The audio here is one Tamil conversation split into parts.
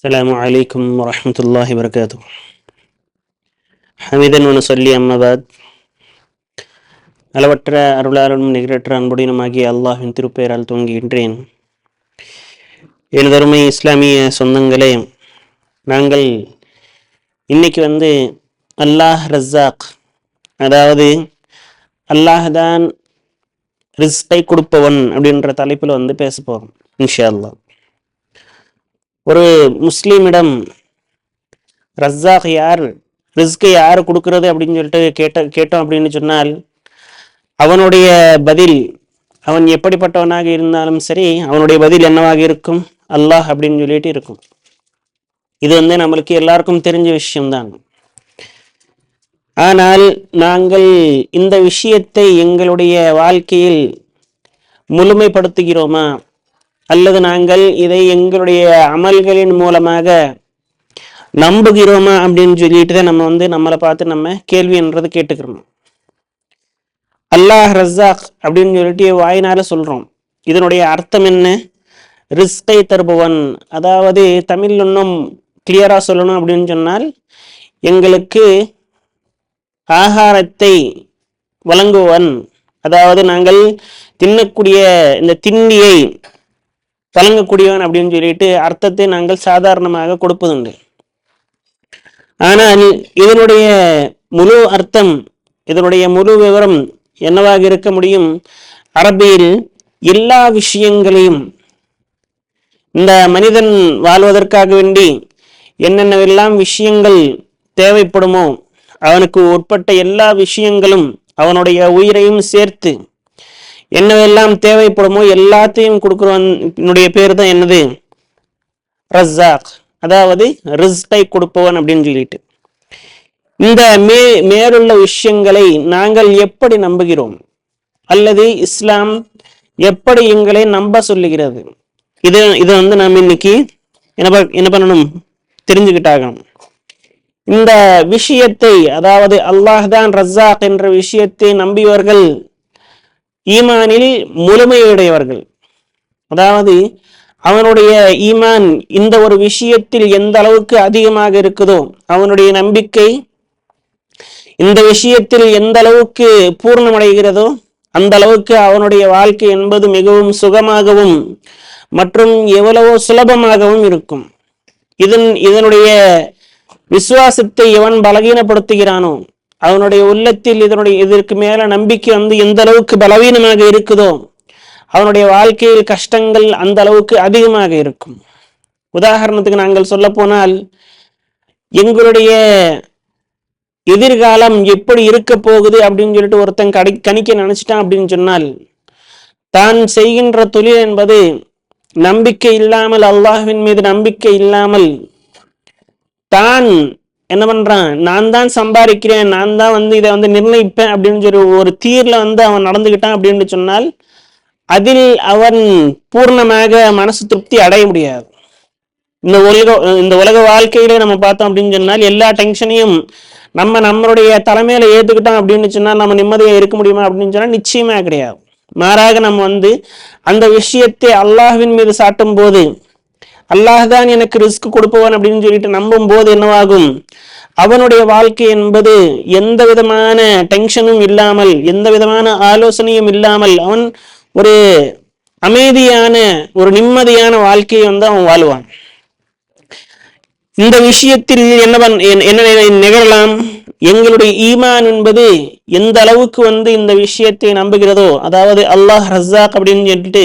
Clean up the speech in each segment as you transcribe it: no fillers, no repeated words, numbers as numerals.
السلام عليكم ورحمة الله وبركاته. حمدا ونصلي أما بعد. அளவற்ற அருளாளனும் நிகரற்ற அன்புடையனுமாகிய அல்லாஹ்வின் திருப்பெயரால் துவங்குகின்றேன். எனதருமை இஸ்லாமிய சொந்தங்களே, நாங்கள் இன்னைக்கு அல்லாஹ் ரஸாக், அதாவது அல்லாஹ் தான் ரிஸ்கை கொடுப்பவன் அப்படின்ற தலைப்பில் பேச போகிறோம் இன்ஷா அல்லாஹ். ஒரு முஸ்லீமிடம் ரஸாக் யார், ரிஸ்கை யார் கொடுக்கறது அப்படின்னு சொல்லிட்டு கேட்டோம் அப்படின்னு சொன்னால், அவனுடைய பதில், அவன் எப்படிப்பட்டவனாக இருந்தாலும் சரி, அவனுடைய பதில் என்னவாக இருக்கும்? அல்லாஹ் அப்படின்னு சொல்லிட்டு இருக்கும். இது நம்மளுக்கு எல்லாருக்கும் தெரிஞ்ச விஷயம்தான். ஆனால் நாங்கள் இந்த விஷயத்தை எங்களுடைய வாழ்க்கையில் முழுமைப்படுத்துகிறோமா, அல்லது நாங்கள் இதை எங்களுடைய அமல்களின் மூலமாக நம்புகிறோமா அப்படின்னு சொல்லிட்டு தான் நம்மளை பார்த்து நம்ம கேள்வி என்றது கேட்டுக்கிறோம். அல்லாஹ் ரஸாக் அப்படின்னு சொல்லிட்டு வாயினால சொல்றோம். இதனுடைய அர்த்தம் என்ன? ரிஸ்கை தருபவன். அதாவது தமிழ் இன்னும் கிளியரா சொல்லணும் அப்படின்னு சொன்னால், எங்களுக்கு ஆகாரத்தை வழங்குவன், அதாவது நாங்கள் தின்னக்கூடிய இந்த திண்ணியை வழங்கக்கூடியவன் அப்படின்னு சொல்லிட்டு அர்த்தத்தை நாங்கள் சாதாரணமாக கொடுப்பதுண்டு. ஆனால் இதனுடைய முழு அர்த்தம், இதனுடைய முழு விவரம் என்னவாக இருக்க முடியும்? அரபியில் எல்லா விஷயங்களையும், இந்த மனிதன் வாழ்வதற்காக வேண்டி என்னென்னவெல்லாம் விஷயங்கள் தேவைப்படுமோ அவனுக்கு உட்பட்ட எல்லா விஷயங்களும், அவனுடைய உயிரையும் சேர்த்து என்னவெல்லாம் தேவைப்படுமோ எல்லாத்தையும் கொடுக்குறவனுடைய பேர் தான் என்னது? ரஸாக், அதாவது ரிஸ்கை கொடுப்பவன் அப்படின்னு சொல்லிட்டு. இந்த மேலுள்ள விஷயங்களை நாங்கள் எப்படி நம்புகிறோம், அல்லது இஸ்லாம் எப்படி எங்களை நம்ப சொல்லுகிறது? இது நாம் இன்னைக்கு என்ன பண்ணணும்? தெரிஞ்சுக்கிட்டாகணும். இந்த விஷயத்தை, அதாவது அல்லாஹ் தான் ரஸாக் என்ற விஷயத்தை நம்பியவர்கள் ஈமானில் முழுமையுடையவர்கள். அதாவது அவனுடைய ஈமான் இந்த ஒரு விஷயத்தில் எந்த அளவுக்கு அதிகமாக இருக்குதோ, அவனுடைய நம்பிக்கை இந்த விஷயத்தில் எந்த அளவுக்கு பூர்ணமடைகிறதோ, அந்த அளவுக்கு அவனுடைய வாழ்க்கை என்பது மிகவும் சுகமாகவும் மற்றும் எவ்வளவோ சுலபமாகவும் இருக்கும். இதனுடைய விசுவாசத்தை எவன் பலகீனப்படுத்துகிறானோ, அவனுடைய உள்ளத்தில் இதற்கு மேல நம்பிக்கை எந்த அளவுக்கு பலவீனமாக இருக்குதோ, அவனுடைய வாழ்க்கையில் கஷ்டங்கள் அந்த அளவுக்கு அதிகமாக இருக்கும். உதாரணத்துக்கு நாங்கள் சொல்ல போனால், எங்களுடைய எதிர்காலம் எப்படி இருக்க போகுது அப்படின்னு சொல்லிட்டு ஒருத்தன் கணிக்க நினைச்சிட்டான் அப்படின்னு சொன்னால், தான் செய்கின்ற தொழில் என்பது நம்பிக்கை இல்லாமல், அல்லாஹ்வின் மீது நம்பிக்கை இல்லாமல், தான் என்ன பண்றான், நான் தான் சம்பாதிக்கிறேன், நான் தான் இதை நிர்ணயிப்பேன் அப்படின்னு சொல்லி ஒரு தீர்ல அவன் நடந்துகிட்டான் அப்படின்னு சொன்னால், அதில் அவன் பூர்ணமாக மனசு திருப்தி அடைய முடியாது. இந்த உலக வாழ்க்கையிலே நம்ம பார்த்தோம் அப்படின்னு சொன்னால், எல்லா டென்ஷனையும் நம்மளுடைய தலைமையில ஏத்துக்கிட்டோம் அப்படின்னு சொன்னால் நம்ம நிம்மதியா இருக்க முடியுமா அப்படின்னு சொன்னா நிச்சயமா கிடையாது. மாறாக நம்ம அந்த விஷயத்தை அல்லாஹ்வின் மீது சாட்டும் போது, அல்லாஹ் தான் எனக்கு ரிஸ்க் கொடுப்பவன் அப்படின்னு சொல்லிட்டு நம்பும் போது என்னவாகும்? அவனுடைய வாழ்க்கை என்பது எந்த விதமான டென்ஷனும் இல்லாமல், எந்த விதமான ஆலோசனையும் இல்லாமல், அவன் ஒரு அமைதியான ஒரு நிம்மதியான வாழ்க்கையை அவன் வாழ்வான். இந்த விஷயத்தில் என்ன நிகழலாம்? எங்களுடைய ஈமான் என்பது எந்த அளவுக்கு இந்த விஷயத்தை நம்புகிறதோ, அதாவது அல்லாஹ் ரஸாக் அப்படின்னு சொல்லிட்டு,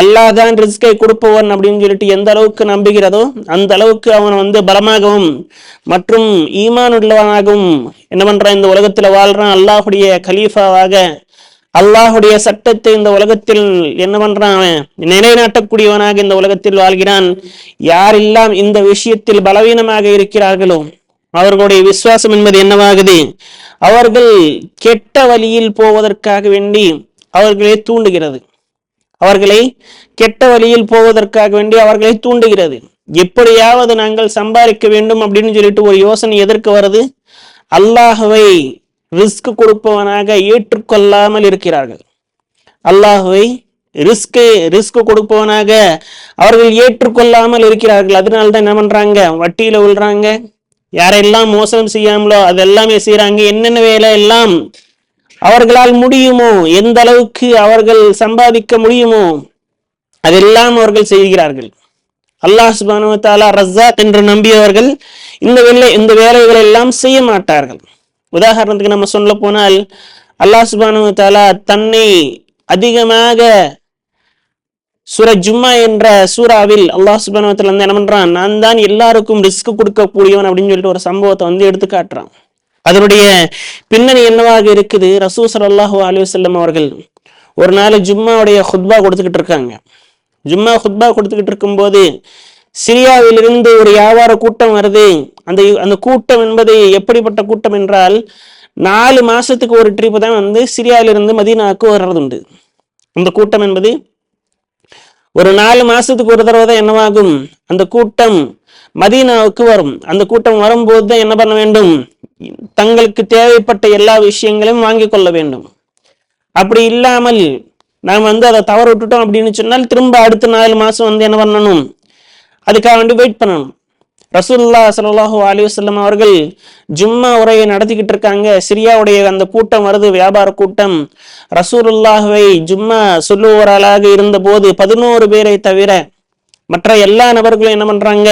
அல்லாஹ் தான் ரிஸ்கை கொடுப்பவன் அப்படின்னு சொல்லிட்டு எந்த அளவுக்கு நம்புகிறதோ, அந்த அளவுக்கு அவன் பலமாகவும் மற்றும் ஈமான் உள்ளவனாகவும் என்ன பண்றான்? இந்த உலகத்துல வாழ்றான். அல்லாஹுடைய கலீஃபாவாக, அல்லாஹுடைய சட்டத்தை இந்த உலகத்தில் என்ன பண்றான்? நிலைநாட்டக்கூடியவனாக இந்த உலகத்தில் வாழ்கிறான். யாரெல்லாம் இந்த விஷயத்தில் பலவீனமாக இருக்கிறார்களோ, அவர்களுடைய விசுவாசம் என்பது என்னவாகுது? அவர்கள் கெட்ட வழியில் போவதற்காக வேண்டி அவர்களை தூண்டுகிறது. அவர்களை கெட்ட வழியில் போவதற்காக வேண்டி அவர்களை தூண்டுகிறது. எப்படியாவது நாங்கள் சம்பாதிக்க வேண்டும் அப்படின்னு சொல்லிட்டு ஒரு யோசனை எதற்கு வருது? அல்லாஹ்வை ரிஸ்க் கொடுப்பவனாக ஏற்றுக்கொள்ளாமல் இருக்கிறார்கள். அல்லாஹ்வை ரிஸ்க் கொடுப்பவனாக அவர்கள் ஏற்றுக்கொள்ளாமல் இருக்கிறார்கள். அதனால்தான் என்ன பண்றாங்க, வட்டியில விழுறாங்க, யாரெல்லாம் மோசம் செய்யாமலோ அதெல்லாமே செய்யறாங்க. என்னென்ன வேலை எல்லாம் அவர்களால் முடியுமோ, எந்த அளவுக்கு அவர்கள் சம்பாதிக்க முடியுமோ அதெல்லாம் அவர்கள் செய்கிறார்கள். அல்லாஹ் சுப்ஹானஹு வ தஆலா ரஸாக் என்று நம்பியவர்கள் இந்த வேலைகளை எல்லாம் செய்ய மாட்டார்கள். உதாரணத்துக்கு நம்ம சொல்ல போனால், அல்லாஹ் சுப்ஹானஹு வ தஆலா தன்னை அதிகமாக சூரா ஜும்மா என்ற சூறாவில் அல்லாஹ் சுப்ஹானஹு வ தஆலா என்ன பண்றான், நான் தான் எல்லாருக்கும் ரிஸ்க் கொடுக்கக்கூடியவன் அப்படின்னு சொல்லிட்டு ஒரு சம்பவத்தை எடுத்து காட்டுறான். அதனுடைய பின்னணி என்னவாக இருக்குது, ரசூல் ஸல்லல்லாஹு அலைஹி வஸல்லம் அவர்கள் ஒரு நாள் ஜும்மாவுடைய ஹுத்பா கொடுத்துக்கிட்டு இருக்காங்க. ஜும்மா ஹுத்பா கொடுத்துக்கிட்டு இருக்கும்போது சிரியாவிலிருந்து ஒரு வியாபார கூட்டம் வருது. அந்த கூட்டம் என்பது எப்படிப்பட்ட கூட்டம் என்றால், 4 மாசத்துக்கு ஒரு ட்ரிப் தான் சிரியாவிலிருந்து மதீனாவுக்கு வர்றது உண்டு. அந்த கூட்டம் என்பது ஒரு 4 மாசத்துக்கு ஒரு தடவை தான் என்னவாகும், அந்த கூட்டம் மதீனாவுக்கு வரும். அந்த கூட்டம் வரும்போது தான் என்ன பண்ண வேண்டும், தங்களுக்கு தேவைப்பட்ட எல்லா விஷயங்களையும் வாங்கி கொள்ள வேண்டும். அப்படி இல்லாமல் நாம் அதை தவற விட்டுட்டோம் அப்படின்னு சொன்னால் திரும்ப அடுத்த 4 மாசம் என்ன பண்ணணும், அதுக்காக வேண்டி வெயிட் பண்ணணும். ரசூலுல்லாஹ் ஸல்லல்லாஹு அலைஹி வஸல்லம் அவர்கள் ஜும்மா உரையை நடத்திக்கிட்டு இருக்காங்க. சிரியாவுடைய அந்த கூட்டம் வருது, வியாபார கூட்டம். ரசூலுல்லாஹ்வை ஜும்மா சொல்லுவோராளாக இருந்த போது 11 பேரை தவிர மற்ற எல்லா நபர்களும் என்ன பண்றாங்க,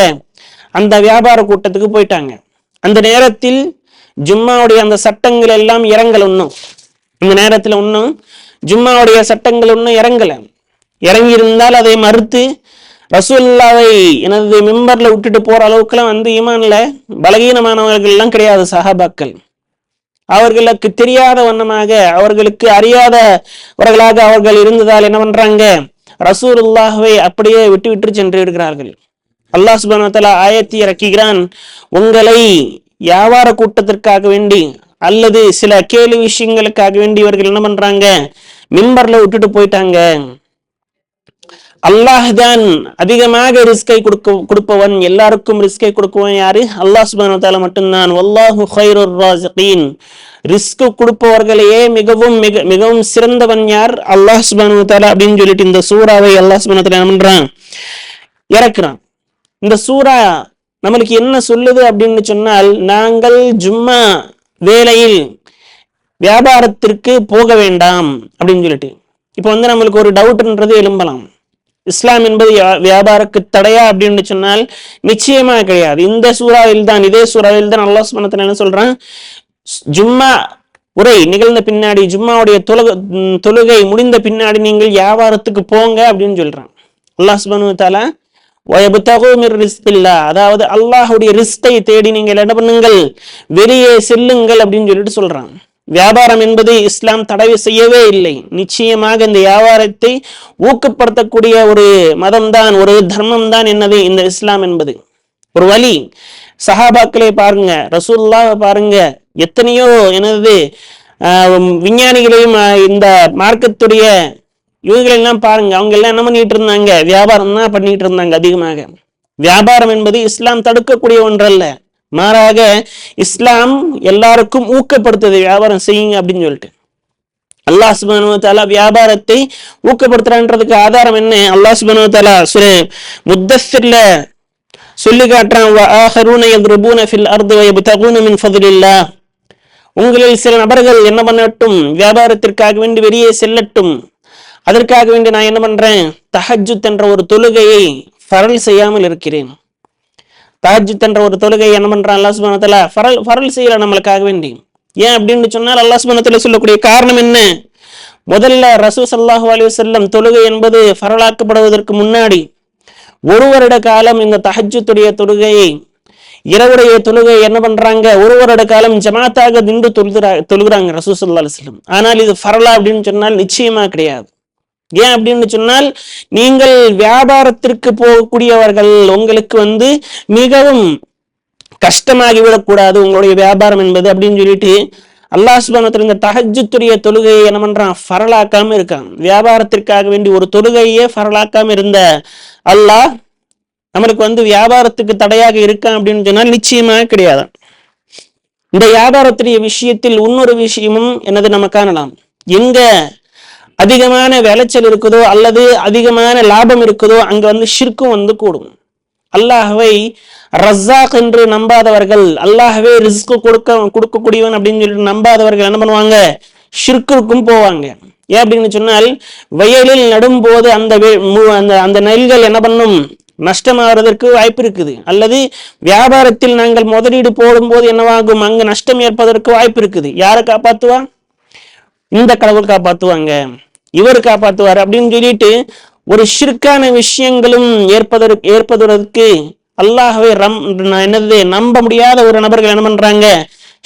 அந்த வியாபார கூட்டத்துக்கு போயிட்டாங்க. அந்த நேரத்தில் ஜும்மாவுடைய அந்த சட்டங்கள் எல்லாம் இறங்கல. இந்த நேரத்தில் ஜும்மாவுடைய சட்டங்கள் இறங்கி இருந்தால் அதை மறுத்து ரசூலுல்லாஹ்வை எனது மிம்பர்ல விட்டுட்டு போற அளவுக்குலாம் ஈமான்ல பலகீனமானவர்கள் எல்லாம் கிடையாது சஹாபாக்கள். அவர்களுக்கு தெரியாத வண்ணமாக, அவர்களுக்கு அறியாதவர்களாக அவர்கள் இருந்ததால் என்ன பண்றாங்க, ரசூலுல்லாஹ்வை அப்படியே விட்டு சென்று இருக்கிறார்கள். அல்லாஹ் சுப்ஹானஹு வ தஆலா ஆயத்தை இறக்குகிறான், உங்களை வியாபார கூட்டத்திற்காக வேண்டி அல்லது சில கேலி விஷயங்களுக்காக வேண்டி இவர்கள் என்ன பண்றாங்க, மிம்பர்ல விட்டுட்டு போயிட்டாங்க. அல்லாஹ் தான் அதிகமாக ரிஸ்கை கொடுப்பவன், எல்லாருக்கும் ரிஸ்கை கொடுப்பவன் யாரு, அல்லாஹ் சுப்ஹானஹு வ தஆலா மட்டும்தான். வல்லாஹு கைருர் ராஸிகீன், ரிஸ்க் கொடுப்பவர்களையே மிகவும் சிறந்தவன் யார், அல்லாஹ் சுப்ஹானஹு வ தஆலா அப்படின்னு சொல்லிட்டு இந்த சூறாவை அல்லாஹ் சுப்ஹானஹு வ தஆலா என்ன பண்றான், இறக்குறான். இந்த சூறா நம்மளுக்கு என்ன சொல்லுது அப்படின்னு சொன்னால், நாங்கள் ஜும்மா வேளையில் வியாபாரத்திற்கு போக வேண்டாம் அப்படின்னு சொல்லிட்டு. இப்போ நம்மளுக்கு ஒரு டவுட்ன்றது எழும்பலாம், இஸ்லாம் என்பது வியாபாரக்கு தடையா அப்படின்னு சொன்னால் நிச்சயமா கிடையாது. இந்த சூறாவில் தான், இதே சூறாவில் தான் அல்லாஹ் சுப்ஹானஹு வ தஆலா என்ன சொல்றான், ஜும்மா உரை நிகழ்ந்த பின்னாடி, ஜும்மாவுடைய தொழுகை முடிந்த பின்னாடி நீங்கள் வியாபாரத்துக்கு போங்க அப்படின்னு சொல்றான் அல்லாஹ் சுப்ஹானஹு வ தஆலா. அதாவது அல்லாஹுடைய ரிஸ்கை தேடி நீங்கள் என்ன பண்ணுங்கள், வெளியே செல்லுங்கள் அப்படின்னு சொல்லிட்டு சொல்றான். வியாபாரம் என்பது இஸ்லாம் தடை செய்யவே இல்லை. நிச்சயமாக இந்த வியாபாரத்தை ஊக்கப்படுத்தக்கூடிய ஒரு மதம் தான், ஒரு தர்மம் தான் என்னது இந்த இஸ்லாம் என்பது. ஒரு வழி. சஹாபாக்களை பாருங்க, ரசூலுல்லாஹ் பாருங்க, எத்தனையோ விஞ்ஞானிகளையும் இந்த மார்க்கத்துடைய இவங்களெல்லாம் பாருங்க, அவங்க எல்லாம் என்ன பண்ணிட்டு இருந்தாங்க, வியாபாரம் தான் பண்ணிட்டு இருந்தாங்க அதிகமாக. வியாபாரம் என்பது இஸ்லாம் தடுக்கக்கூடிய ஒன்றல்ல, மாறாக இஸ்லாம் எல்லாருக்கும் ஊக்கப்படுத்துது, வியாபாரம் செய்யுங்க அப்படின்னு சொல்லிட்டு. அல்லாஹ் சுப்ஹானஹு வ தஆலா வியாபாரத்தை ஊக்கப்படுத்துறான்றதுக்கு ஆதாரம் என்ன, அல்லாஹ் சுப்ஹானஹு வ தஆலா சூரா முத்தஸ்ஸிர்ல சொல்லி காட்டுறான், வஆஹரூன யத்ருபூன ஃபில் அர்தி வயப்தகூன மின் ஃபضலில்லாஹ், உங்களில் சில நபர்கள் என்ன பண்ணட்டும், வியாபாரத்திற்காக வேண்டி வெளியே செல்லட்டும், அதற்காக வேண்டி நான் என்ன பண்றேன், தஹஜ்ஜுத் என்ற ஒரு தொழுகையை ஃபரல் செய்யாமல் இருக்கிறேன். தஹஜ்ஜுத் என்ற ஒரு தொழுகை என்ன பண்றான் அல்லாஹ் சுப்ஹானஹு வ தஆலா, ஃபரல் செய்யல நம்மளுக்காக வேண்டி. ஏன் அப்படின்னு சொன்னால் அல்லாஹ் சுப்ஹானஹு வ தஆலா சொல்லக்கூடிய காரணம் என்ன, முதல்ல ரசூல் ஸல்லல்லாஹு அலைஹி வஸல்லம் தொழுகை என்பது ஃபரலாக்கப்படுவதற்கு முன்னாடி 1 வருட காலம் இந்த தஹஜ்ஜுடைய தொழுகையை, இரவுடைய தொழுகை என்ன பண்றாங்க, 1 வருட காலம் ஜமாத்தாக நின்று தொழுகிறாங்க ரசூல் ஸல்லல்லாஹு அலைஹி வஸல்லம். ஆனால் இது ஃபரலா அப்படின்னு சொன்னால் நிச்சயமா கிடையாது. ஏன் அப்படின்னு சொன்னால், நீங்கள் வியாபாரத்திற்கு போகக்கூடியவர்கள், உங்களுக்கு மிகவும் கஷ்டமாகிவிடக்கூடாது உங்களுடைய வியாபாரம் என்பது அப்படின்னு சொல்லிட்டு அல்லாஹ் சுப்ஹானஹு வ தஆலா இந்த தஹஜ்ஜுடைய தொழுகையை என்ன பண்றான், ஃபரலாக்காம இருக்கான். வியாபாரத்திற்காக வேண்டி ஒரு தொழுகையே ஃபரலாக்காம இருந்த அல்லாஹ் நம்மளுக்கு வியாபாரத்துக்கு தடையாக இருக்கான் அப்படின்னு சொன்னால் நிச்சயமாக கிடையாது. இந்த வியாபாரத்துடைய விஷயத்தில் இன்னொரு விஷயமும் என்னது நம்ம காணலாம். எங்க அதிகமான விளைச்சல் இருக்குதோ அல்லது அதிகமான லாபம் இருக்குதோ அங்க வந்து ஷிர்க்கும் வந்து கூடும். அல்லாஹ்வை ரஸாக் என்று நம்பாதவர்கள், அல்லாஹ்வே ரிஸ்க் கொடுக்கக்கூடியவன் அப்படின்னு சொல்லிட்டு நம்பாதவர்கள் என்ன பண்ணுவாங்க, ஷிர்க்குக்கும் போவாங்க. ஏன் அப்படின்னு சொன்னால், வயலில் நடும் போது அந்த நெல்கள் என்ன பண்ணும், நஷ்டமாகிறதுக்கு வாய்ப்பு இருக்குது. அல்லது வியாபாரத்தில் நாங்கள் முதலீடு போடும் போது என்னவாகும், அங்கு நஷ்டம் ஏற்பதற்கு வாய்ப்பு இருக்குது. யாரை காப்பாத்துவா, இந்த கடவுள் காப்பாத்துவாங்க, இவர் காப்பாத்துவார் அப்படின்னு சொல்லிட்டு ஒரு ஷிர்கான விஷயங்களும் ஏற்பதற்கு அல்லாஹ்வை என்னது நம்ப முடியாத ஒரு நபர்கள் என்ன பண்றாங்க,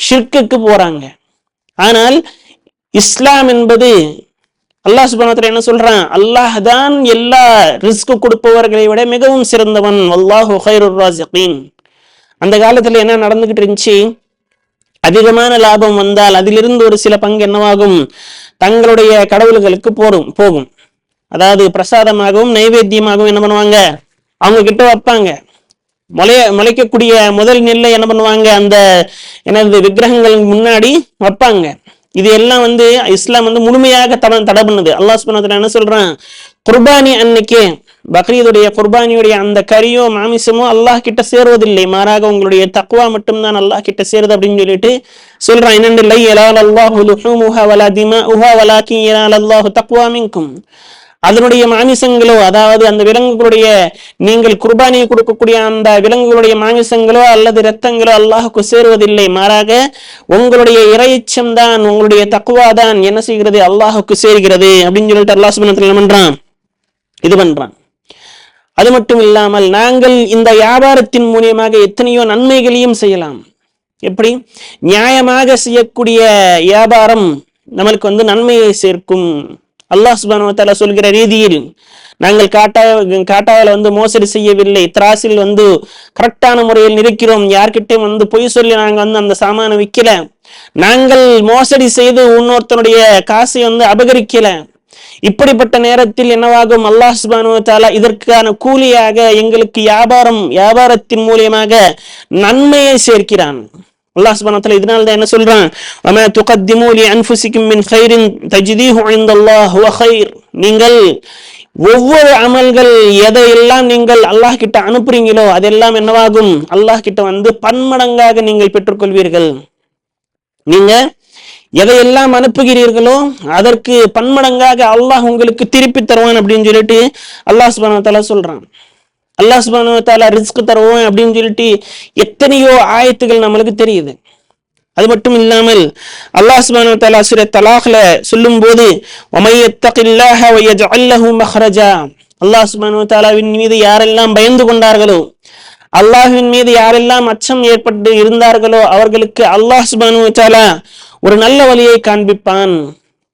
ஷிர்க்குக்கு போறாங்க. ஆனால் இஸ்லாம் என்பது அல்லாஹ் சுப்ஹானஹு வ தஆலா என்ன சொல்றான், அல்லாஹ் தான் எல்லா ரிஸ்க் கொடுப்பவர்களை விட மிகவும் சிறந்தவன். வல்லாஹு கைருர் ராஸிகீன். அந்த காலத்துல என்ன நடந்துகிட்டு இருந்துச்சு, அதிகமான லாபம் வந்தால் அதிலிருந்து ஒரு சில பங்கு என்னவாகும், தங்களுடைய கடவுள்களுக்கு போகும். அதாவது பிரசாதமாகவும் நைவேத்தியமாகவும் என்ன பண்ணுவாங்க, அவங்க கிட்ட வைப்பாங்க. முளைக்கக்கூடிய முதல் நெல்லை என்ன பண்ணுவாங்க, அந்த எனது விக்கிரகங்களுக்கு முன்னாடி வைப்பாங்க. இது எல்லாம் வந்து இஸ்லாம் வந்து முழுமையாக தடை பண்ணுது. அல்லாஹ் சுப்ஹானஹு வ தஆலா என்ன சொல்றான், குர்பானி அன்னைக்கே, பக்ரீதுடைய குர்பானியுடைய அந்த கரியோ மாமிசமோ அல்லாஹ் கிட்ட சேருவதில்லை, மாறாக உங்களுடைய தக்வா மட்டும்தான் அல்லாஹ் கிட்ட சேருது அப்படின்னு சொல்லிட்டு சொல்றான். என்னென்று லை யலால் அல்லாஹு லுஹூமுஹா வலா திமாஉஹா வலாகின் யலால் அல்லாஹு தக்வா மின்கும். அதனுடைய மாமிசங்களோ, அதாவது அந்த விலங்குகளுடைய, நீங்கள் குர்பானியை கொடுக்கக்கூடிய அந்த விலங்குகளுடைய மாமிசங்களோ அல்லது இரத்தங்களோ அல்லாஹுக்கு சேருவதில்லை, மாறாக உங்களுடைய இறைச்சம் தான், உங்களுடைய தக்வா தான் என்ன செய்கிறது, அல்லாஹுக்கு சேர்கிறது அப்படின்னு சொல்லிட்டு அல்லாஹ் சுப்ஹானஹு வ தஆலா என்ன பண்றான், இது பண்றான். அது மட்டும் இல்லாமல் நாங்கள் இந்த வியாபாரத்தின் மூலியமாக எத்தனையோ நன்மைகளையும் செய்யலாம். எப்படி, நியாயமாக செய்யக்கூடிய வியாபாரம் நம்மளுக்கு வந்து நன்மையை சேர்க்கும். அல்லாஹ் சுப்ஹானஹு வ தஆலா சொல்கிற ரீதியில் நாங்கள் காட்டாவில் வந்து மோசடி செய்யவில்லை, திராசில் வந்து கரெக்டான முறையில் நிற்கிறோம், யார்கிட்டையும் வந்து பொய் சொல்லி நாங்கள் வந்து அந்த சாமானை விற்கல, நாங்கள் மோசடி செய்து இன்னொருத்தனுடைய காசை வந்து அபகரிக்கல. இப்படிப்பட்ட நேரத்தில் என்னவாகும், அல்லாஹ் சுப்ஹானஹு வ தஆலா இதற்கான கூலியாக எங்களுக்கு வியாபாரத்தின் மூலியமாக நன்மையை சேர்க்கிறான். அல்லாஹ் சுப்ஹானஹு வ தஆலா இதனால தான் என்ன சொல்றான், வமா துகத்திமு லி அன்ஃபுசிக்கும் மின் கைரின் தஜ்தீஹு இன்தல்லாஹ் ஹுவ கைர். நீங்கள் ஒவ்வொரு அமல்கள் எதையெல்லாம் நீங்கள் அல்லாஹ் கிட்ட அனுப்புறீங்களோ அதெல்லாம் என்னவாகும், அல்லாஹ் கிட்ட வந்து பன்மடங்காக நீங்கள் பெற்றுக்கொள்வீர்கள். நீங்க எதையெல்லாம் அனுப்புகிறீர்களோ அதற்கு பன்மடங்காக அல்லாஹ் உங்களுக்கு திருப்பி தருவான் அப்படின்னு சொல்லிட்டு அல்லாஹ் சுப்ஹானஹு வ தஆலா சொல்றான். அல்லாஹ் சுப்ஹானஹு வ தஆலா ரிஸ்க் தருவான் அப்படின்னு சொல்லிட்டு எத்தனையோ ஆயத்துகள் நம்மளுக்கு தெரியுது. அது மட்டும் இல்லாமல் அல்லாஹ் சுப்ஹானஹு வ தஆலா சூரா தலாக்ல சொல்லும் போது வமை யத்தகில்லாஹ வ யஜ்அல் லஹு மக்ரஜா, அல்லாஹ் சுப்ஹானஹு வ தஆலாவின் மீது யாரெல்லாம் பயந்து கொண்டார்களோ, அல்லாஹ்வின் மீது யாரெல்லாம் அச்சம் ஏற்பட்டு இருந்தார்களோ அவர்களுக்கு அல்லாஹ் சுப்ஹானஹு வ தஆலா ஒரு நல்ல வழியை காண்பிப்பான்.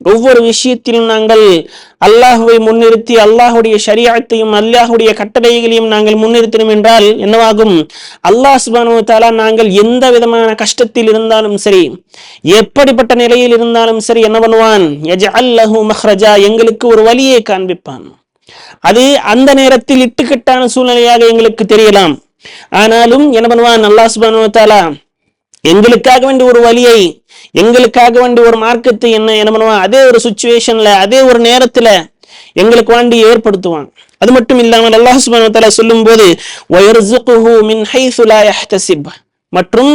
ஒவ்வொரு விஷயத்திலும் நாங்கள் அல்லாஹுவை முன்னிறுத்தி அல்லாஹுடைய ஷரியத்தையும் அல்லாஹுடைய கட்டளைகளையும் நாங்கள் முன்னிறுத்தினோம் என்றால் என்னவாகும், அல்லாஹ் சுப்ஹானஹு வ தஆலா நாங்கள் எந்த விதமான கஷ்டத்தில் இருந்தாலும் சரி, எப்படிப்பட்ட நிலையில் இருந்தாலும் சரி என்ன பண்ணுவான், யஜ்அல் லஹு மக்ரஜா, எங்களுக்கு ஒரு வழியை காண்பிப்பான். அது அந்த நேரத்தில் இட்டுக்கட்டான சூழ்நிலையாக எங்களுக்கு தெரியலாம், ஆனாலும் என்ன பண்ணுவான் அல்லாஹ் சுப்ஹானஹு வ தஆலா எங்களுக்காக வேண்டிய ஒரு வழியை, எங்களுக்காக வேண்டிய ஒரு மார்க்கத்தை என்ன பண்ணுவான், அதே ஒரு சிச்சுவேஷன்ல அதே ஒரு நேரத்துல எங்களுக்கு வேண்டி ஏற்படுத்துவான். அது மட்டும் இல்லாமல் அல்லாஹ் சுப்ஹானஹு வ தஆலா சொல்லும் போது வயர்ஸுகுஹு மின் ஹைஸு லா யஹ்தஸிப், மற்றும்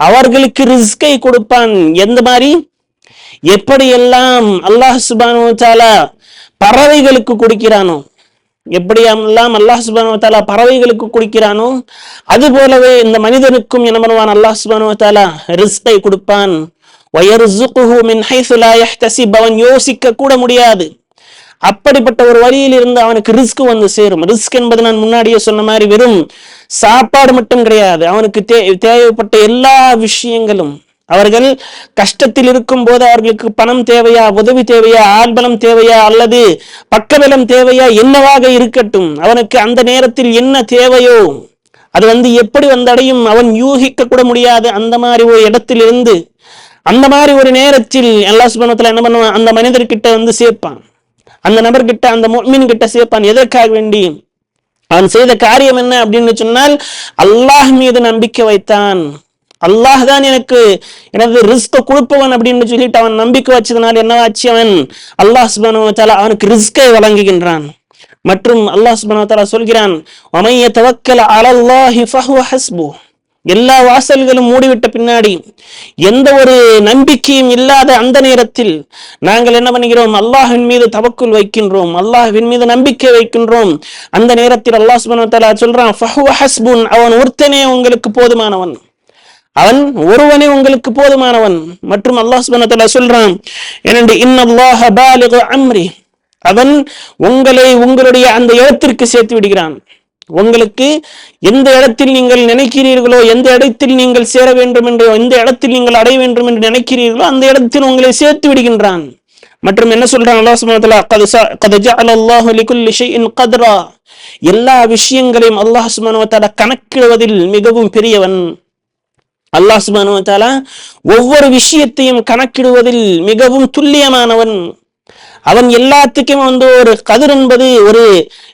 அவர்களுக்கு ரிஸ்கை கொடுப்பான். எந்த மாதிரி, எப்படியெல்லாம் அல்லாஹ் சுப்ஹானஹு வ தஆலா பறவைகளுக்கு கொடுக்கிறானோ, எப்படியெல்லாம் அல்லாஹ் சுப்ஹானஹு வ தஆலா பறவைகளுக்கு கொடுக்கிறானோ அது போலவே இந்த மனிதனுக்கும் என்ன பண்ணுவான், அல்லாஹ் சுப்ஹானஹு வ தஆலா ரிஸ்கை கொடுப்பான். வயர்ஸுகுஹு மின் ஹைஸு லா யஹ்தஸிப், அவன் யோசிக்க கூட முடியாது அப்படிப்பட்ட ஒரு வழியில் இருந்து அவனுக்கு ரிஸ்க் வந்து சேரும். ரிஸ்க் என்பது நான் முன்னாடியே சொன்ன மாதிரி வெறும் சாப்பாடு மட்டும் கிடையாது, அவனுக்கு தேவைப்பட்ட எல்லா விஷயங்களும். அவர்கள் கஷ்டத்தில் இருக்கும் போது அவர்களுக்கு பணம் தேவையா, உதவி தேவையா, ஆள்பலம் தேவையா, அல்லது பக்கபலம் தேவையா, என்னவாக இருக்கட்டும், அவனுக்கு அந்த நேரத்தில் என்ன தேவையோ அது வந்து எப்படி வந்தடையும் அவன் யூகிக்க கூட முடியாது. அந்த மாதிரி ஒரு இடத்தில் இருந்து அந்த மாதிரி ஒரு நேரத்தில் அல்லாஹ் சுப்ஹானஹு வ தஆலா என்ன பண்ணுவான், அந்த மனிதர்கிட்ட வந்து சேர்ப்பான், அந்த நபர்கிட்ட, அந்த முஃமின் கிட்ட சேர்ப்பான். எதற்காக வேண்டி, அவன் செய்த காரியம் என்ன அப்படின்னு சொன்னால் அல்லாஹ் மீது நம்பிக்கை வைத்தான், அல்லாஹ் தான் எனக்கு எனது ரிஸ்க கொடுப்பவன் அப்படின்னு சொல்லிட்டு அவன் நம்பிக்கை வச்சதுனால என்னவாச்சு, அவன் அல்லாஹ் சுப்ஹானஹு வ தஆலா அவனுக்கு ரிஸ்கை வழங்குகின்றான். மற்றும் அல்லாஹ் சுப்ஹானஹு வ தஆலா சொல்கிறான், வமை யதவக்கல் அலல்லாஹி ஃபஹுவ ஹஸ்பு. எல்லா வாசல்களும் மூடிவிட்ட பின்னாடி, எந்த ஒரு நம்பிக்கையும் இல்லாத அந்த நேரத்தில் நாங்கள் என்ன பண்ணுகிறோம், அல்லாஹ்வின் மீது தவக்குல் வைக்கின்றோம், அல்லாஹ்வின் மீது நம்பிக்கை வைக்கின்றோம். அந்த நேரத்தில் அல்லாஹ் சுப்ஹானஹு வ தஆலா சொல்றான், ஃபஹுவ ஹஸ்புன், அவன் ஒருத்தனே உங்களுக்கு போதுமானவன், அவன் ஒருவனே உங்களுக்கு போதுமானவன். மற்றும் அல்லாஹ் சுப்ஹானஹு வ தஆலா சொல்றான், ஏனென்று இன்னல்லாஹ பாலிகு அம்ரி, அவன் உங்களை உங்களுடைய அந்த இடத்திற்கு சேர்த்து விடுகிறான். உங்களுக்கு எந்த இடத்தில் நீங்கள் நினைக்கிறீர்களோ, எந்த இடத்தில் நீங்கள் சேர வேண்டும் என்று, எந்த இடத்தில் நீங்கள் அடைய வேண்டும் என்று நினைக்கிறீர்களோ அந்த இடத்தில் உங்களை சேர்த்து விடுகின்றான். மற்றும் என்ன சொல்றான் அல்லாஹ் சுப்ஹானஹு வ தஆலா, கத் ஜஅலல்லாஹு லிகுல்லி ஷைஇன் கத்ரா, எல்லா விஷயங்களையும் அல்லாஹ் சுப்ஹானஹு வ தஆலா கணக்கிடுவதில் மிகவும் பெரியவன். அல்லாஹ் சுப்ஹானஹு வ தஆலா ஒவ்வொரு விஷயத்தையும் கணக்கிடுவதில் மிகவும் துல்லியமானவன். அவன் எல்லாத்துக்கும் ஒரு கதிர் என்பது, ஒரு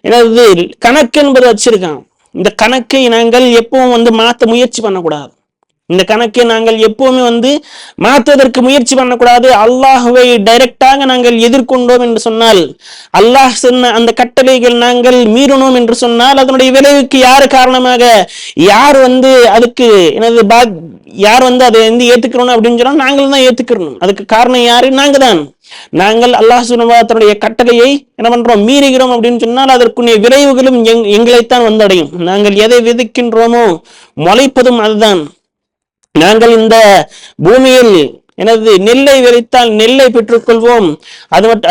எனது கணக்கு என்பது வச்சிருக்கான். இந்த கணக்கை நாங்கள் எப்பவும் மாற்ற முயற்சி பண்ணக்கூடாது. இந்த கணக்கை நாங்கள் எப்பவுமே மாற்றுவதற்கு முயற்சி பண்ணக்கூடாது. அல்லாஹுவை டைரக்டாக நாங்கள் எதிர்கொண்டோம் என்று சொன்னால், அல்லாஹ் சொன்ன அந்த கட்டளைகள் நாங்கள் மீறினோம் என்று சொன்னால், அதனுடைய விளைவுக்கு யாரு காரணமாக, யார் அதுக்கு யார் அதை ஏத்துக்கிறோம் அப்படின்னு சொன்னா நாங்கள் தான் ஏத்துக்கிறோம். அதுக்கு காரணம் யாரு? நாங்க தான். நாங்கள் அல்லாஹ் சுப்ஹானஹு வ தஆலாவுடைய கட்டளையை என்ன பண்றோம், மீறுகிறோம் அப்படின்னு சொன்னால் அதற்குரிய விளைவுகளும் எங்களைத்தான் வந்தடையும். நாங்கள் எதை விதைக்கின்றோமோ முளைப்பதும் அதுதான். நாங்கள் இந்த பூமியில் நெல்லை விதைத்தால் நெல்லை பெற்றுக்கொள்வோம்.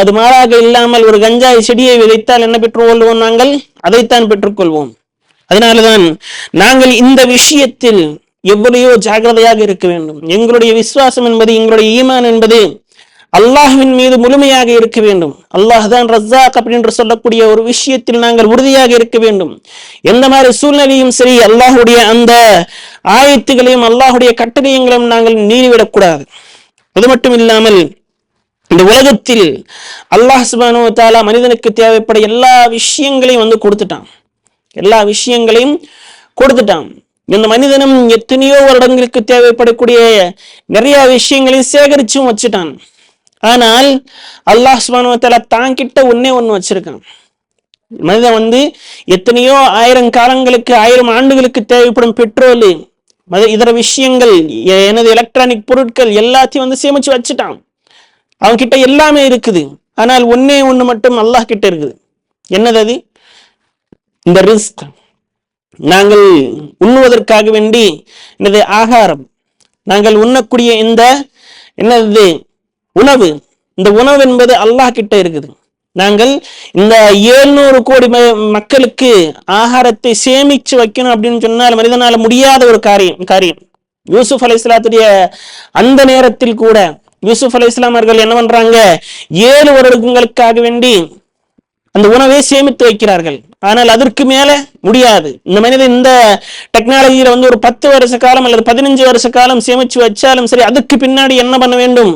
அது மாறாக இல்லாமல் ஒரு கஞ்சாய் செடியை விதைத்தால் என்ன பெற்றுக்கொள்வோம், நாங்கள் அதைத்தான் பெற்றுக்கொள்வோம். அதனாலதான் நாங்கள் இந்த விஷயத்தில் எவ்வளையோ ஜாகிரதையாக இருக்க வேண்டும். எங்களுடைய விசுவாசம் என்பது, எங்களுடைய ஈமான் என்பது அல்லாஹ்வின் மீது முழுமையாக இருக்க வேண்டும். அல்லாஹ் தான் ரஸாக் அப்படின்னு சொல்லக்கூடிய ஒரு விஷயத்தில் நாங்கள் உறுதியாக இருக்க வேண்டும். எந்த மாதிரி சூழ்நிலையும் சரி, அல்லாஹுடைய அந்த ஆயத்துகளையும் அல்லாஹுடைய கட்டளையங்களையும் நாங்கள் மீறிவிடக்கூடாது. அது மட்டும் இல்லாமல் இந்த உலகத்தில் அல்லாஹ் சுப்ஹானஹு வ தஆலா மனிதனுக்கு தேவைப்பட எல்லா விஷயங்களையும் கொடுத்துட்டான். எல்லா விஷயங்களையும் கொடுத்துட்டான். இந்த மனிதனும் எத்தனையோ வருடங்களுக்கு தேவைப்படக்கூடிய நிறைய விஷயங்களையும் சேகரிச்சும் வச்சுட்டான். ஆனால் அல்லாஹ் சுப்ஹானஹு வ தஆலா தான் கிட்ட ஒன்னே ஒண்ணு வச்சிருக்கான். மனிதன் எத்தனையோ ஆயிரம் காலங்களுக்கு, 1000 ஆண்டுகளுக்கு தேவைப்படும் பெட்ரோல், இதர விஷயங்கள், எலக்ட்ரானிக் பொருட்கள் எல்லாத்தையும் சேமிச்சு வச்சுட்டான். அவன் கிட்ட எல்லாமே இருக்குது. ஆனால் ஒன்னே ஒண்ணு மட்டும் அல்லாஹ் கிட்ட இருக்குது. என்னது அது? இந்த ரிஸ்க். நாங்கள் உண்ணுவதற்காக வேண்டி ஆகாரம், நாங்கள் உண்ணக்கூடிய இந்த உணவு, இந்த உணவு என்பது அல்லாஹ் கிட்ட இருக்குது. நாங்கள் இந்த 700 கோடி மக்களுக்கு ஆகாரத்தை சேமிச்சு வைக்கணும் அப்படின்னு சொன்னால் மனிதனால முடியாத ஒரு காரியம். யூசுப் அலைஹிஸ்ஸலாத்துடைய அந்த நேரத்தில் கூட யூசுப் அலைஹிஸ்ஸலாம் அவர்கள் என்ன பண்றாங்க, 7 வருடங்களுக்காக வேண்டி அந்த உணவை சேமித்து வைக்கிறார்கள். ஆனால் அதற்கு மேல முடியாது. இந்த மனிதன் இந்த டெக்னாலஜியில ஒரு 10 வருஷ காலம் அல்லது 15 வருஷ காலம் சேமிச்சு வச்சாலும் சரி, அதுக்கு பின்னாடி என்ன பண்ண வேண்டும்,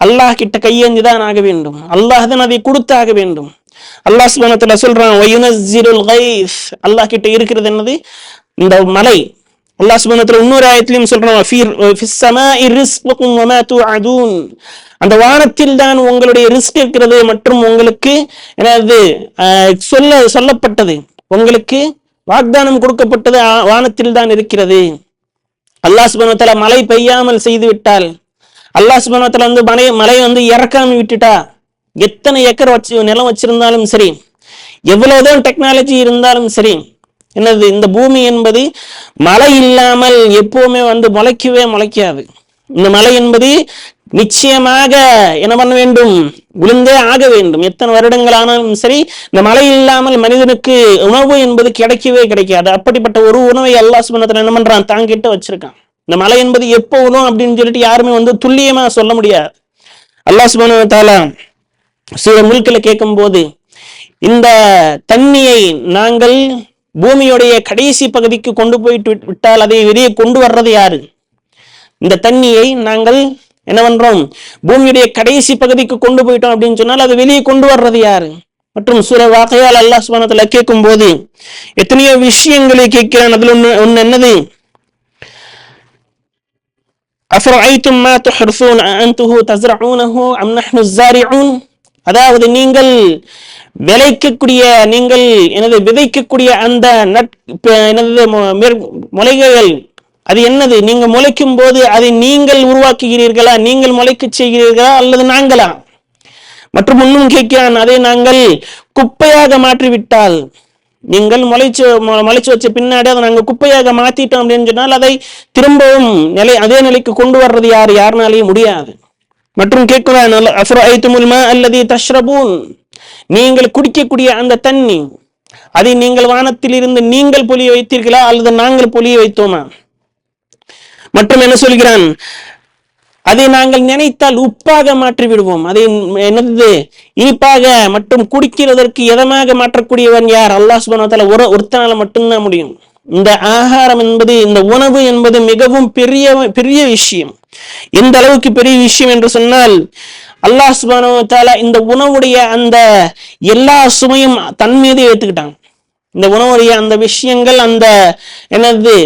அல்லாஹ் கிட்ட கையேந்துதான் ஆக வேண்டும். அல்லாஹ் தான் அதை கொடுத்தாக வேண்டும். அல்லாஹ் சுப்ஹானஹு வ தஆலா சொல்றான், வயுனஸ்ஸிலுல் கைஸ், அல்லாஹ் கிட்ட இருக்கிறது என்னது, இந்த மலை. அல்லாஹ் சுப்ஹானஹு வ தஆலா இன்னொரு ஆயத்திலும் சொல்றான், ஃபிஸ் ஸமாஇ ரிஸ்குக்கும் வமா துஅதூன், அந்த வானத்தில் தான் உங்களுடைய ரிஸ்க் இருக்கிறது மற்றும் உங்களுக்கு சொல்லப்பட்டது, உங்களுக்கு வாக்தானம் கொடுக்கப்பட்டது வானத்தில் தான் இருக்கிறது. அல்லாஹ் சுப்ஹானஹு வ தஆலா மழை பெய்யாமல் செய்து விட்டால், அல்லாஹ் சுப்ஹானஹு வ தஆலா மழை இறக்காம விட்டுட்டா, எத்தனை ஏக்கர் நிலம் வச்சிருந்தாலும் சரி, எவ்வளவுதான் டெக்னாலஜி இருந்தாலும் சரி, இந்த பூமி என்பது மழை இல்லாமல் எப்பவுமே முளைக்காது. இந்த மழை என்பது நிச்சயமாக என்ன பண்ண வேண்டும், விழுந்தே ஆக வேண்டும். எத்தனை வருடங்கள் ஆனாலும் சரி, இந்த மழை இல்லாமல் மனிதனுக்கு உணவு என்பது கிடைக்காது. அப்படிப்பட்ட ஒரு உணவை அல்லாஹ் சுப்ஹானஹு வ தஆலா என்ன பண்றான், தாங்கிட்ட வச்சிருக்கான். இந்த மழை என்பது எப்போ வரும் அப்படின்னு சொல்லிட்டு யாருமே துல்லியமா சொல்ல முடியாது. அல்லாஹ் சுப்ஹானஹு வ தஆலா சூரா முல்க்ல கேட்கும் போது, இந்த தண்ணியை நாங்கள் பூமியுடைய கடைசி பகுதிக்கு கொண்டு போயிட்டு விட்டால் அதை வெளியே கொண்டு வர்றது யாரு? இந்த தண்ணியை நாங்கள் என்ன பண்றோம், பூமியுடைய கடைசி பகுதிக்கு கொண்டு போயிட்டோம் அப்படின்னு சொன்னால் அதை வெளியே கொண்டு வர்றது யாரு? மற்றும் சூரா வாக்கையால் அல்லாஹ் சுப்ஹானஹு வ தஆலா கேட்கும் போது எத்தனையோ விஷயங்களை கேட்கிறான். அதுல ஒண்ணு என்னது, அஃபரஐதும் மா துஹ்ருஸூன் அஅன்துஹு தஸ்ரஊனஹு அம் நஹ்னு ஸாரிஊன். அதாவது நீங்கள் விதைக்கக்கூடிய அந்த முளைகள் அது என்னது? நீங்க முளைக்கும் போது அதை நீங்கள் உருவாக்குகிறீர்களா, நீங்கள் முளைக்க செய்கிறீர்களா, அல்லது நாங்களா? மற்றும் இன்னும் கேட்கிறான், அதை நாங்கள் குப்பையாக மாற்றிவிட்டால், நீங்கள் முளைச்சு வச்ச பின்னாடி அதை நாங்கள் குப்பையாக மாத்திட்டோம் அப்படின்னு சொன்னால் அதை திரும்பவும் அதே நிலைக்கு கொண்டு வர்றது யாருனாலையும் முடியாது. மற்றும் கேட்கிறான், அஃபரஐதுமுல் மா அல்லதி தஷ்ரபூன், நீங்கள் குடிக்கக்கூடிய அந்த தண்ணி அதை நீங்கள் வானத்தில் இருந்து நீங்கள் பொழிய வைத்தீர்களா அல்லது நாங்கள் பொழிய வைத்தோமா? மற்றும் என்ன சொல்கிறான், அதை நாங்கள் நினைத்தால் உப்பாக மாற்றி விடுவோம், அதை என்னது இனிப்பாக மற்றும் குடிக்கிறதற்கு எதமாக மாற்றக்கூடியவன் யார்? அல்லாஹ் சுப்ஹானஹு வ தஆலா ஒருத்தனால மட்டும்தான் முடியும். இந்த ஆகாரம் என்பது, இந்த உணவு என்பது மிகவும் பெரிய விஷயம். எந்த அளவுக்கு பெரிய விஷயம் என்று சொன்னால், அல்லாஹ் சுப்ஹானஹு வ தஆலா இந்த உணவுடைய அந்த எல்லா சுமையும் தன் மீது ஏற்றுக்கிட்டான். இந்த உணவுடைய அந்த விஷயங்கள், அந்த என்னது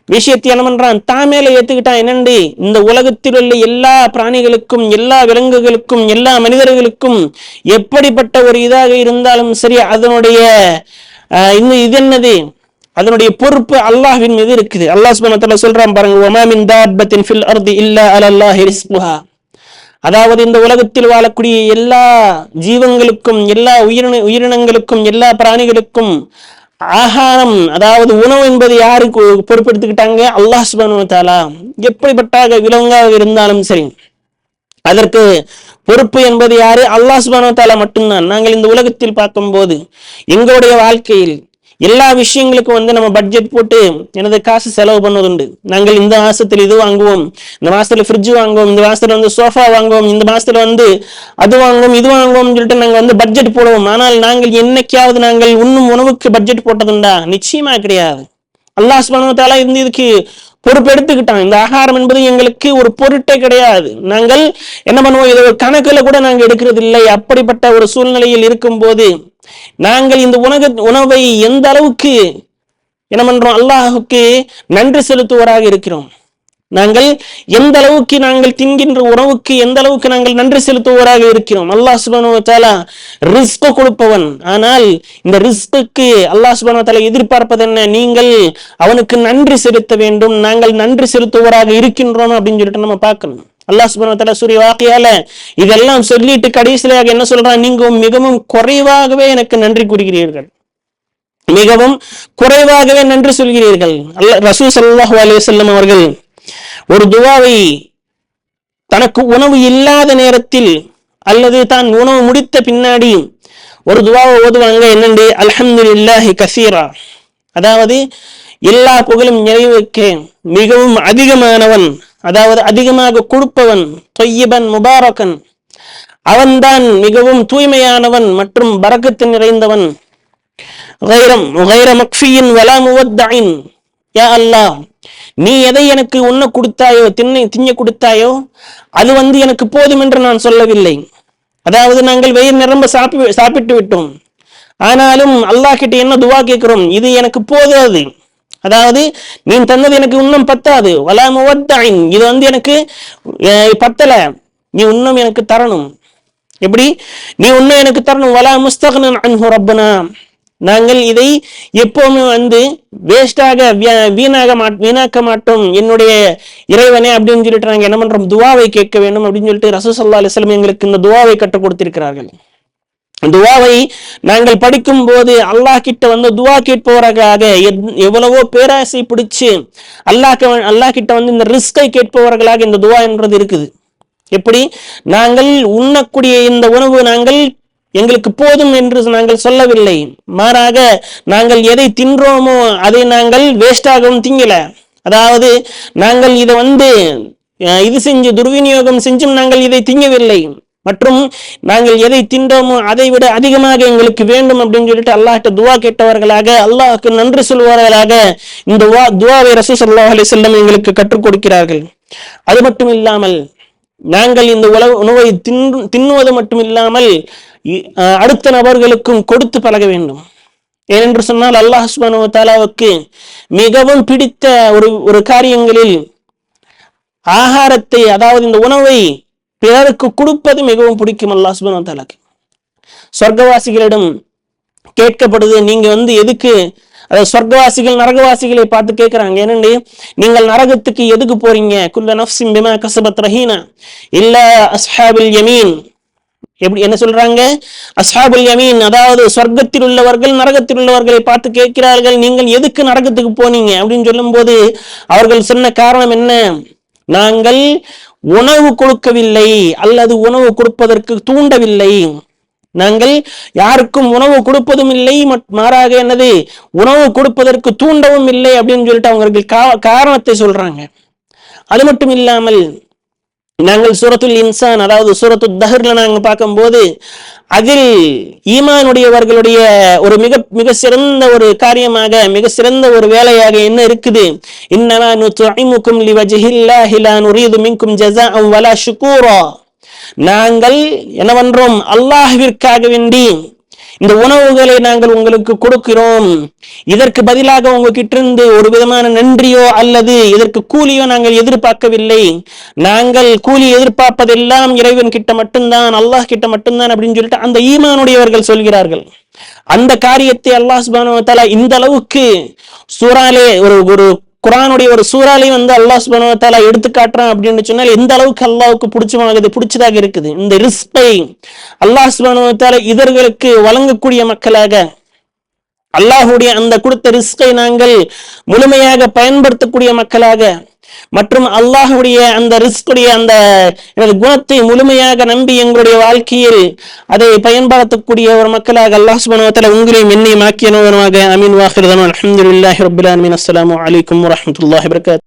விஷயத்தை என்ன பண்றான், தான் மேல ஏத்துக்கிட்டான். என்னண்டு, இந்த உலகத்தில் உள்ள எல்லா பிராணிகளுக்கும், எல்லா விலங்குகளுக்கும், எல்லா மனிதர்களுக்கும் எப்படிப்பட்ட ஒரு இதாக இருந்தாலும் சரி, அதனுடைய இது என்னது, அதனுடைய பொறுப்பு அல்லாஹ்வின் மீது இருக்குது. அல்லாஹ் சுப்ஹானஹு வ தஆலா சொல்றான் பாருங்க, வமா மின் தாபத்தின் ஃபில் அர்தி இல்லா அலல்லாஹி ரிஸ்குஹா. அதாவது இந்த உலகத்தில் வாழக்கூடிய எல்லா ஜீவங்களுக்கும், எல்லா உயிரினங்களுக்கும், எல்லா பிராணிகளுக்கும் ஆகாரம், அதாவது உணவு என்பது யாருக்கு பொறுப்பெடுத்துக்கிட்டாங்க? அல்லாஹ் சுப்ஹானஹு வ தஆலா. எப்படிப்பட்ட விலங்காக இருந்தாலும் சரி, அதற்கு பொறுப்பு என்பது யாரு? அல்லாஹ் சுப்ஹானஹு வ தஆலா மட்டும்தான். நாங்கள் இந்த உலகத்தில் பார்க்கும்போது எங்களுடைய வாழ்க்கையில் எல்லா விஷயங்களுக்கும் நம்ம பட்ஜெட் போட்டு எனது காசு செலவு பண்ணுவதுண்டு. நாங்கள் இந்த மாசத்துல இது வாங்குவோம், இந்த மாசத்துல ஃப்ரிட்ஜ் வாங்குவோம், இந்த மாசத்துல சோஃபா வாங்குவோம், இந்த மாசத்துல அது வாங்குவோம், இது வாங்குவோம் சொல்லிட்டு நாங்கள் பட்ஜெட் போடுவோம். ஆனால் நாங்கள் என்னைக்காவது நாங்கள் உண்ணும் உணவுக்கு பட்ஜெட் போட்டதுண்டா? நிச்சயமா கிடையாது. அல்லாஹ் சுப்ஹானஹு வ தஆலா இதுக்கு பொறுப்பு எடுத்துக்கிட்டான். இந்த ஆகாரம் என்பது எங்களுக்கு ஒரு பொருட்டே கிடையாது. நாங்கள் என்ன பண்ணுவோம், இதை ஒரு கணக்குல கூட நாங்கள் எடுக்கிறது இல்லை. அப்படிப்பட்ட ஒரு சூழ்நிலையில் இருக்கும் போது நாங்கள் இந்த உணவை எந்த அளவுக்கு என்ன பண்றோம், அல்லாஹுக்கு நன்றி செலுத்துவோராக இருக்கிறோம். நாங்கள் எந்த அளவுக்கு நாங்கள் தின்கின்ற உணவுக்கு எந்த அளவுக்கு நாங்கள் நன்றி செலுத்துவோராக இருக்கிறோம். அல்லாஹ் சுப்ஹானஹு வ தஆலா ரிஸ்க் கொடுப்பவன். ஆனால் இந்த ரிஸ்க்கு அல்லாஹ் சுப்ஹானஹு வ தஆலா எதிர்பார்ப்பது என்ன? நீங்கள் அவனுக்கு நன்றி செலுத்த வேண்டும். நாங்கள் நன்றி செலுத்துவோராக இருக்கின்றோம் அப்படின்னு சொல்லிட்டு நம்ம பார்க்கணும். அல்லாஹ் சுப்ஹானஹு வ தஆலா சூரா வாக்கியால இதெல்லாம் சொல்லிட்டு கடைசியாக என்ன சொல்றான், நீங்க மிகவும் குறைவாகவே எனக்கு நன்றி கூறுகிறீர்கள், மிகவும் குறைவாகவே நன்றி சொல்கிறீர்கள். ரசூல் ஸல்லல்லாஹு அலைஹி வஸல்லம் அவர்கள் ஒரு துவாவை தனக்கு உணவு இல்லாத நேரத்தில் அல்லது தான் உணவு முடித்த பின்னாடி ஒரு துவாவை ஓதுவாங்க. என்னண்டு, அல்ஹம்துலில்லாஹி கஸீரா, அதாவது எல்லா புகழும் நிறைவுக்கு மிகவும் அதிகமானவன், அதாவது அதிகமாக கொடுப்பவன், தொய்யிபன் முபாரக்கன், அவன்தான் மிகவும் தூய்மையானவன் மற்றும் பரக்கத்து நிறைந்தவன், கைர மக்ஃபியின் வலா முவத்தஇன். யா அல்லாஹ், நீ எதை எனக்கு உண்ண கொடுத்தாயோ, தின்ன கொடுத்தாயோ, அது எனக்கு போதும் என்று நான் சொல்லவில்லை. அதாவது நாங்கள் வயிறு நிரம்ப சாப்பிட்டு விட்டோம், ஆனாலும் அல்லாஹ் கிட்ட என்ன துவா கேட்கிறோம், இது எனக்கு போதாது, அதாவது நீ தந்தது எனக்கு இன்னும் பத்தாது, வலா முவத்தஇன், இது எனக்கு பத்தல, நீ இன்னும் எனக்கு தரணும். எப்படி? நீ இன்னும் எனக்கு தரணும். வலா முஸ்தக்னன் அன்ஹு ரப்பனா, நாங்கள் இதை எப்பவுமே வேஸ்டாக வீணாக்க மாட்டோம் என்னுடைய இறைவனே அப்படின்னு சொல்லிட்டு நாங்கள் என்ன பண்றோம், துவாவை கேட்க வேண்டும் அப்படின்னு சொல்லிட்டு ரசூல் ஸல்லல்லாஹு அலைஹி வஸல்லம் எங்களுக்கு இந்த துவாவை கற்றுக் கொடுத்திருக்கிறார்கள். துவாவை நாங்கள் படிக்கும் போது அல்லாஹ் கிட்ட துவா கேட்பவர்களாக எவ்வளவோ பேராசை பிடிச்சு அல்லாஹ் கிட்ட இந்த ரிஸ்கை கேட்பவர்களாக இந்த துவா என்றது இருக்குது. எப்படி? நாங்கள் உண்ணக்கூடிய இந்த உணவு நாங்கள் எங்களுக்கு போதும் என்று நாங்கள் சொல்லவில்லை, மாறாக நாங்கள் எதை தின்றோமோ அதை நாங்கள் வேஸ்டாகவும் திங்கல, அதாவது நாங்கள் இதை இது செஞ்சு துர்விநியோகம் செஞ்சும் நாங்கள் இதை திங்கவில்லை, மற்றும் நாங்கள் எதை தின்றோமோ அதை விட அதிகமாக எங்களுக்கு வேண்டும் அப்படின்னு சொல்லிட்டு அல்லாஹ்ட்ட துவா கேட்டவர்களாக, அல்லாஹ்க்கு நன்றி சொல்வார்களாக இந்த துவாவை ரசூல் ஸல்லல்லாஹு அலைஹி வஸல்லம் எங்களுக்கு கற்றுக் கொடுக்கிறார்கள். அது மட்டும் இல்லாமல் நாங்கள் இந்த உணவை தின்னுவது மட்டும் இல்லாமல் அடுத்த நபர்களுக்கும் கொடுத்து பழக வேண்டும். ஏனென்று சொன்னால் அல்லாஹ் சுப்ஹானஹு வ தஆலாவுக்கு மிகவும் பிடித்த ஒரு காரியங்களில் ஆகாரத்தை, அதாவது இந்த உணவை பிறருக்கு கொடுப்பது மிகவும் பிடிக்கும் அல்லாஹ் சுப்ஹானஹு வ தஆலாக்கு. சொர்க்கவாசிகளிடம் கேட்கப்படுது, நீங்க எதுக்கு, அதாவது சொர்க்கவாசிகள் நரகவாசிகளை பார்த்து கேட்கிறாங்க, என்னண்டு நீங்கள் நரகத்துக்கு எதுக்கு போறீங்க? குல்ல நஃப்ஸின் பிமா கஸபத் ரஹீனா இல்ல அஸ்ஹாபுல் யமீன். எப்படி என்ன சொல்றாங்க? அஸ்ஹாபுல் யமீன், அதாவது சொர்க்கத்தில் உள்ளவர்கள் நரகத்தில் உள்ளவர்களை பார்த்து கேட்கிறார்கள், நீங்கள் எதுக்கு நரகத்துக்கு போனீங்க அப்படின்னு சொல்லும் போது அவர்கள் சொன்ன காரணம் என்ன? நாங்கள் உணவு கொடுக்கவில்லை அல்லது உணவு கொடுப்பதற்கு தூண்டவில்லை, நாங்கள் யாருக்கும் உணவு கொடுப்பதும் இல்லை, மாறாக என்னது உணவு கொடுப்பதற்கு தூண்டவும் இல்லை அப்படின்னு சொல்லிட்டு அவங்களுக்கு காரணத்தை சொல்றாங்க. அது மட்டும் இல்லாமல் நாங்கள் சூரத்துல் இன்சான், அதாவது சூரத்து தஹர்ல நாங்க பார்க்கும்போது அதில் ஈமானுடையவர்களுடைய ஒரு மிக மிக சிறந்த ஒரு காரியமாக, மிக சிறந்த ஒரு வேலையாக என்ன இருக்குது? இன்னமா நுத்இமுக்கும் லிவஜ்ஹில்லாஹி லா நுரீது மின்கும் ஜஸாஅன் வலா ஷுகூரா. நாங்கள் என்னவென்றோம்? அல்லாஹ்விற்காக வேண்டி இந்த உணவுகளை நாங்கள் உங்களுக்கு கொடுக்கிறோம், இதற்கு பதிலாக உங்ககிட்ட இருந்து ஒரு விதமான நன்றியோ அல்லது இதற்கு கூலியோ நாங்கள் எதிர்பார்க்கவில்லை, நாங்கள் கூலி எதிர்பார்ப்பதெல்லாம் இறைவன் கிட்ட மட்டும்தான், அல்லாஹ் கிட்ட மட்டும்தான் அப்படின்னு சொல்லிட்டு அந்த ஈமானுடையவர்கள் சொல்கிறார்கள். அந்த காரியத்தை அல்லாஹ் சுப்ஹானஹு வ தஆலா இந்த அளவுக்கு சூராலே ஒரு குர்ஆனுடைய ஒரு சூறாலே அல்லாஹ் சுப்ஹானஹு வ தஆலா எடுத்து காட்டுறான் அப்படின்னு சொன்னால் எந்த அளவுக்கு அல்லாஹ்வுக்கு பிடிச்சதாக இருக்குது. இந்த ரிஸ்கை அல்லாஹ் சுப்ஹானஹு வ தஆலா இதர்களுக்கு வழங்கக்கூடிய மக்களாக, அல்லாஹ்வுடைய அந்த கொடுத்த ரிஸ்கை நாங்கள் முழுமையாக பயன்படுத்தக்கூடிய மக்களாக, மற்றும் அல்லாஹ்வுடைய அந்த ரிஸ்குடைய அந்த குணத்தை முழுமையாக நம்பி எங்களுடைய வாழ்க்கையில் அதை பயன்படுத்தக்கூடிய ஒரு மக்களாக அல்லாஹ் சுப்ஹானஹு வ தஆலா உங்களையும் என்னையும் ஆக்கியவனாக. ஆமீன். வாஹிர் தஅவானா அல்ஹம்துலில்லாஹி ரப்பில் ஆலமீன். அஸ்ஸலாமு அலைக்கும் வரஹ்மத்துல்லாஹி வபரகாத்துஹு.